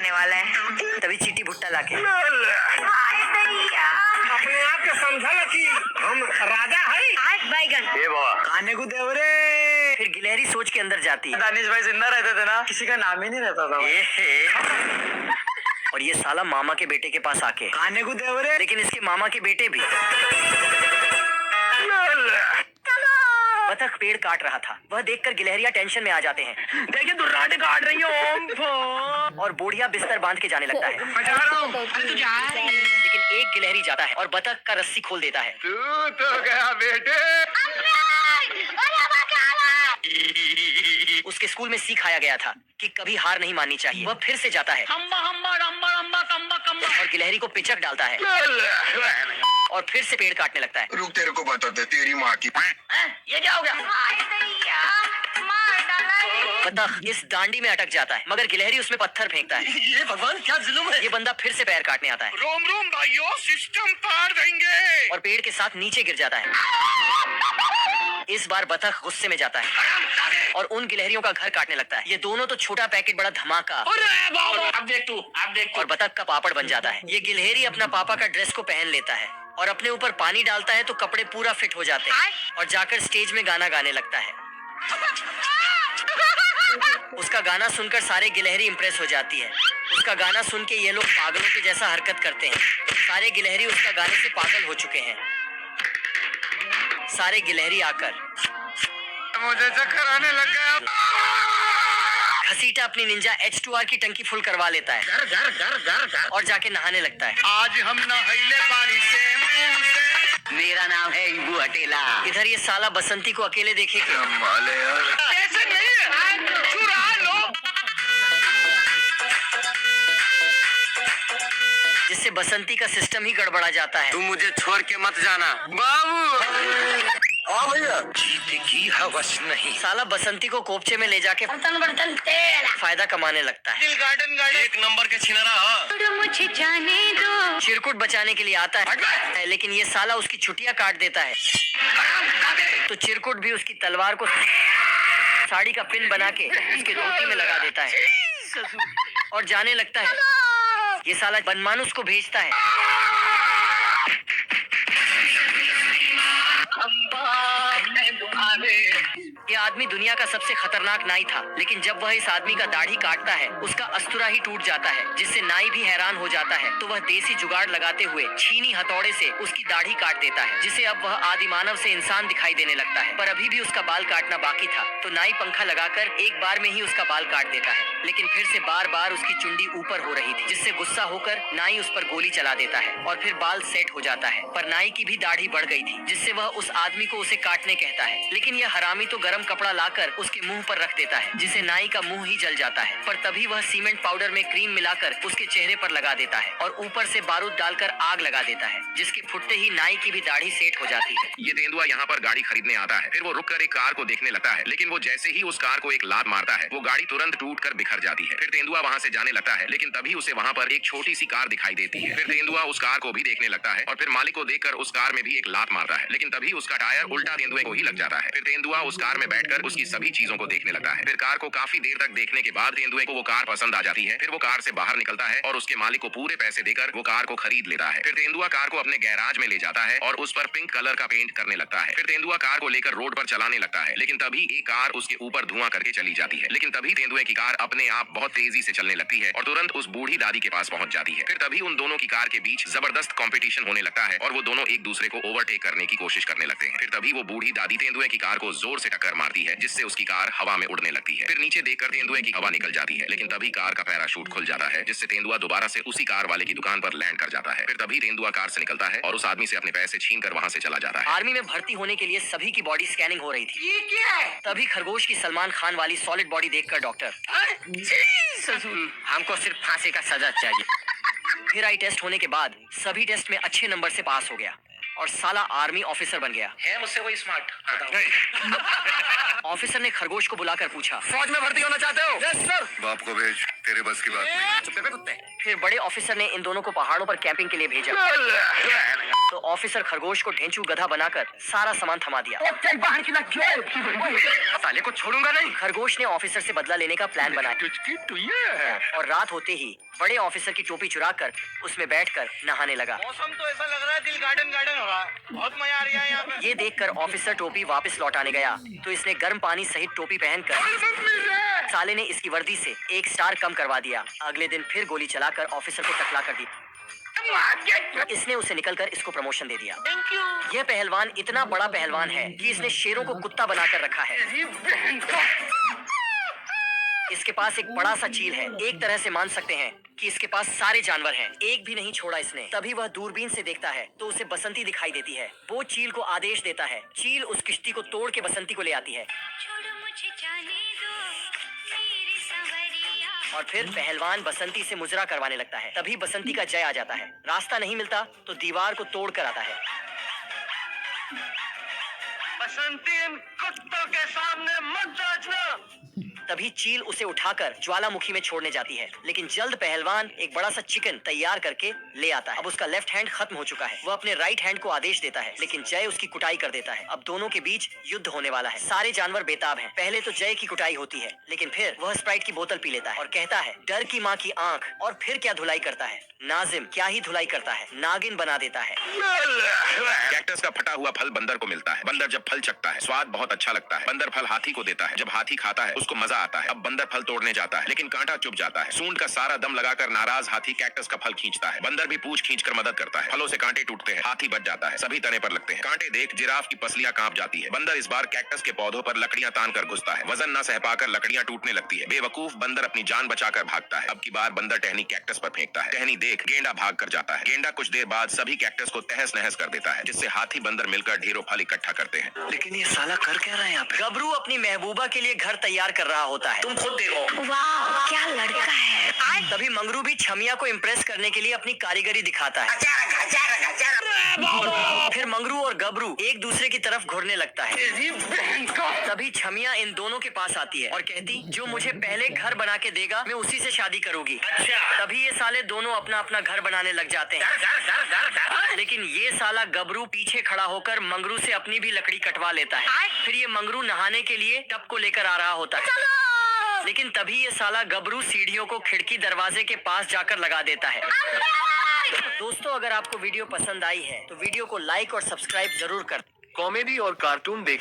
होने वाला है। तभी चीटी भुट्टा लाके अपने आप के समझा कि हम राजा है। आज बैगन ए बाबा खाने को दे रे। फिर गिलहरी सोच के अंदर जाती है, दानिश भाई जिंदा रहते थे ना, किसी का नाम ही नहीं रहता था। और ये साला मामा के बेटे के पास आके खाने को दे रे। लेकिन इसके मामा के बेटे भी बतख पेड़ काट रहा था। वह देखकर गिलहरियां टेंशन में आ जाते हैं। देखिए दुर्राटे काट रही हो। और बूढ़िया बिस्तर बांध के जाने लगता है। मैं जा रहा हूँ। अरे तू जा रही है। लेकिन एक गिलहरी जाता है और बतख का रस्सी खोल देता है। तू तो गया बेटे। उसके स्कूल में सिखाया गया था कि कभी हार नहीं माननी चाहिए। वह फिर से जाता है और गिलहरी को पिचक डालता है और फिर से पेड़ काटने लगता है। रुक, तेरे को बताते तेरी माँ की। ये क्या हो गया? बतख इस डांडी में अटक जाता है, मगर गिलहरी उसमें पत्थर फेंकता है। ये भगवान क्या जुल्म है। ये बंदा फिर से पैर काटने आता है रोम रोम भाइयों, सिस्टम पार देंगे। और पेड़ के साथ नीचे गिर जाता है। इस बार बतख गुस्से में जाता है और उन गिलहरियों का घर काटने लगता है। ये दोनों तो छोटा पैकेट बड़ा धमाका। अब देख तू। और बतख का पापड़ बन जाता है। ये गिलहरी अपना पापा का ड्रेस को पहन लेता है और अपने ऊपर पानी डालता है तो कपड़े पूरा फिट हो जाते हैं और जाकर स्टेज में गाना गाने लगता है। उसका गाना सुनकर सारे गिलहरी इंप्रेस हो जाती है। उसका गाना सुन के ये लोग पागलों के जैसा हरकत करते हैं। सारे गिलहरी उसका गाने से पागल हो चुके हैं। सारे गिलहरी आकर मुझे चक्कर आने लग गया। घसीटा अपनी निंजा H2R की टंकी फुल करवा लेता है घर और जाके नहाने लगता है। आज हम नहाइले पानी से। मेरा नाम है इबू अटेला। इधर ये साला बसंती को अकेले देखे कि माले यार, कैसे नहीं है? चुरा लो। जिससे बसंती का सिस्टम ही गड़बड़ा जाता है। तू मुझे छोड़ के मत जाना बाबू। हाँ भैया, जीत की हवस नहीं। साला बसंती को कोपचे में ले जाके बर्तन तेरा फायदा कमाने लगता है। दिल गार्डन एक नंबर के छिनरा। मुझे जाने दो। चिरकुट बचाने के लिए आता है, लेकिन ये साला उसकी छुट्टियां काट देता है। तो चिरकुट भी उसकी तलवार को साड़ी का पिन बना के उसके धोती में लगा देता है और जाने लगता है। ये साला बनमानुस को भेजता है। ये आदमी दुनिया का सबसे खतरनाक नाई था, लेकिन जब वह इस आदमी का दाढ़ी काटता है उसका अस्तुरा ही टूट जाता है, जिससे नाई भी हैरान हो जाता है। तो वह देसी जुगाड़ लगाते हुए छीनी हथौड़े से उसकी दाढ़ी काट देता है, जिससे अब वह आदि मानव से इंसान दिखाई देने लगता है। पर अभी भी उसका बाल काटना बाकी था, तो नाई पंखा लगाकर एक बार में ही उसका बाल काट देता है। लेकिन फिर से बार बार उसकी चुंडी ऊपर हो रही थी, जिससे गुस्सा होकर नाई उस पर गोली चला देता है और फिर बाल सेट हो जाता है। पर नाई की भी दाढ़ी बढ़ गई थी, जिससे वह उस आदमी को उसे काटने कहता है। लेकिन यह हरामी तो गरम कपड़ा लाकर उसके मुंह पर रख देता है, जिससे नाई का मुंह ही जल जाता है। पर तभी वह सीमेंट पाउडर में क्रीम मिलाकर उसके चेहरे पर लगा देता है और ऊपर से बारूद डालकर आग लगा देता है, जिसके फुटते ही नाई की भी दाढ़ी सेट हो जाती है। ये तेंदुआ यहाँ पर गाड़ी खरीदने आता है। फिर वो रुककर एक कार को देखने लगता है, लेकिन वो जैसे ही उस कार को एक लात मारता है वो गाड़ी तुरंत टूटकर बिखर जाती है। फिर तेंदुआ वहाँ से जाने लगता है, लेकिन तभी उसे वहाँ पर एक छोटी सी कार दिखाई देती है। फिर तेंदुआ उस कार को भी देखने लगता है और फिर मालिक को देखकर उस कार में भी एक लात मारता है, लेकिन तभी उसका टायर उल्टा तेंदुए को ही लग जाता है। फिर तेंदुआ उस कार में बैठकर उसकी सभी चीजों को देखने लगता है। फिर कार को काफी देर तक देखने के बाद तेंदुए को वो कार पसंद आ जाती है। फिर वो कार से बाहर निकलता है और उसके मालिक को पूरे पैसे देकर वो कार को खरीद लेता है। फिर तेंदुआ कार को अपने गैराज में ले जाता है और उस पर पिंक कलर का पेंट करने लगता है। फिर तेंदुआ कार को लेकर रोड पर चलाने लगता है, लेकिन तभी एक कार उसके ऊपर धुआं करके चली जाती है। लेकिन तभी तेंदुए की कार अपने आप बहुत तेजी से चलने लगती है और तुरंत उस बूढ़ी दादी के पास पहुंच जाती है। फिर तभी उन दोनों की कार के बीच जबरदस्त कंपटीशन होने लगता है और वो दोनों एक दूसरे को ओवरटेक करने की कोशिश करने लगते हैं। फिर तभी वो बूढ़ी दादी तेंदुए की कार को जोर से टक्कर मारती है, जिससे उसकी कार हवा में उड़ने लगती है। फिर नीचे देखकर तेंदुए की हवा निकल जाती है, लेकिन तभी कार का पैराशूट खुल जाता है, जिससे तेंदुआ दोबारा से उसी कार वाले की दुकान पर लैंड कर जाता है। फिर तभी तेंदुआ कार से निकलता है और उस आदमी से अपने पैसे छीन कर वहाँ से चला जाता है। आर्मी में भर्ती होने के लिए सभी की बॉडी स्कैनिंग हो रही थी। ये क्या है? तभी खरगोश की सलमान खान वाली सॉलिड बॉडी देखकर डॉक्टर, हमको सिर्फ फांसी का सजा चाहिए। फिर आई टेस्ट होने के बाद सभी टेस्ट में अच्छे नंबर से पास हो गया और साला आर्मी ऑफिसर बन गया। है मुझसे कोई स्मार्ट? ऑफिसर ने खरगोश को बुलाकर पूछा, फौज में भर्ती होना चाहते हो? Yes sir. बाप को भेज, तेरे बस की बात नहीं। चुप कर कुत्ते। फिर बड़े ऑफिसर ने इन दोनों को पहाड़ों पर कैंपिंग के लिए भेजा। तो ऑफिसर खरगोश को ढेंचू गधा बनाकर सारा सामान थमा दिया। साले को छोड़ूंगा नहीं। खरगोश ने ऑफिसर से बदला लेने का प्लान बनाया और रात होते ही बड़े ऑफिसर की टोपी चुराकर उसमें बैठकर नहाने लगा। मौसम तो ऐसा लग रहा है दिल गार्डन गार्डन हो रहा है। बहुत मजा आ रहा है यहाँ पे। ये देखकर ऑफिसर टोपी वापस लौटाने गया तो इसने गर्म पानी सहित टोपी पहनकर साले ने इसकी वर्दी से 1 स्टार कम करवा दिया। अगले दिन फिर गोली चलाकर ऑफिसर को टकला कर दी। इसने उसे निकलकर इसको प्रमोशन दे दिया। यह पहलवान इतना बड़ा पहलवान है कि इसने शेरों को कुत्ता बनाकर रखा है। इसके पास एक बड़ा सा चील है। एक तरह से मान सकते हैं कि इसके पास सारे जानवर हैं, एक भी नहीं छोड़ा इसने। तभी वह दूरबीन से देखता है तो उसे बसंती दिखाई देती है। वो चील को आदेश देता है। चील उस किश्ती को तोड़ के बसंती को ले आती है छोड़ो मुझे जाने दो मेरी सवरिया। और फिर पहलवान बसंती से मुजरा करवाने लगता है। तभी बसंती का जय आ जाता है। रास्ता नहीं मिलता तो दीवार को तोड़ कर आता है। बसंती इन कुत्तों के सामने मत जांचना। तभी चील उसे उठाकर ज्वालामुखी में छोड़ने जाती है, लेकिन जल्द पहलवान एक बड़ा सा चिकन तैयार करके ले आता है। अब उसका लेफ्ट हैंड खत्म हो चुका है। वह अपने राइट हैंड को आदेश देता है, लेकिन जय उसकी कुटाई कर देता है। अब दोनों के बीच युद्ध होने वाला है। सारे जानवर बेताब हैं। पहले तो जय की कुटाई होती है, लेकिन फिर वह स्प्राइट की बोतल पी लेता है और कहता है डर की माँ की आंख। और फिर क्या धुलाई करता है नाजिम, क्या ही धुलाई करता है, नागिन बना देता है। कैक्टस का फटा हुआ फल बंदर को मिलता है। बंदर जब फल चखता है स्वाद बहुत अच्छा लगता है। बंदर फल हाथी को देता है। जब हाथी खाता है उसको मजा आता है। अब बंदर फल तोड़ने जाता है, लेकिन कांटा चुभ जाता है। सूंड का सारा दम लगाकर नाराज हाथी कैक्टस का फल खींचता है। बंदर भी पूंछ खींचकर मदद करता है। फलों से कांटे टूटते हैं। हाथी बच जाता है। सभी तने पर लगते हैं। कांटे देख जिराफ की पसलियां कांप जाती है। बंदर इस बार कैक्टस के पौधों पर लकड़ियां तान कर घुसता है। वजन न सह पाकर लकड़ियां टूटने लगती है। बेवकूफ बंदर अपनी जान बचाकर भागता है। अब की बार बंदर टहनी कैक्टस पर फेंकता है। टहनी देख गेंडा भाग कर जाता है। गेंडा कुछ देर बाद सभी कैक्टस को तहस नहस कर देता है, जिससे हाथी बंदर मिलकर ढेरों फल इकट्ठा करते हैं। लेकिन ये साला कर क्या रहा है यहाँ पे? गबरू अपनी महबूबा के लिए घर तैयार कर रहा होता है। तुम खुद देखो। वाह क्या लड़का है। तभी मंगरू भी छमिया को इम्प्रेस करने के लिए अपनी कारीगरी दिखाता है। फिर मंगरू और गबरू एक दूसरे की तरफ घुरने लगता है। तभी छमिया इन दोनों के पास आती है और कहती जो मुझे पहले घर बना के देगा मैं उसी से शादी करूंगी। तभी ये साले दोनों अपना अपना घर बनाने लग जाते हैं, लेकिन ये साला गबरू पीछे खड़ा होकर मंगरू से अपनी भी लकड़ी कटवा लेता है। फिर ये मंगरू नहाने के लिए टब को लेकर आ रहा होता है, लेकिन तभी ये साला गबरू सीढ़ियों को खिड़की दरवाजे के पास जाकर लगा देता है। दोस्तों अगर आपको वीडियो पसंद आई है तो वीडियो को लाइक और सब्सक्राइब जरूर कर। कॉमेडी और कार्टून देख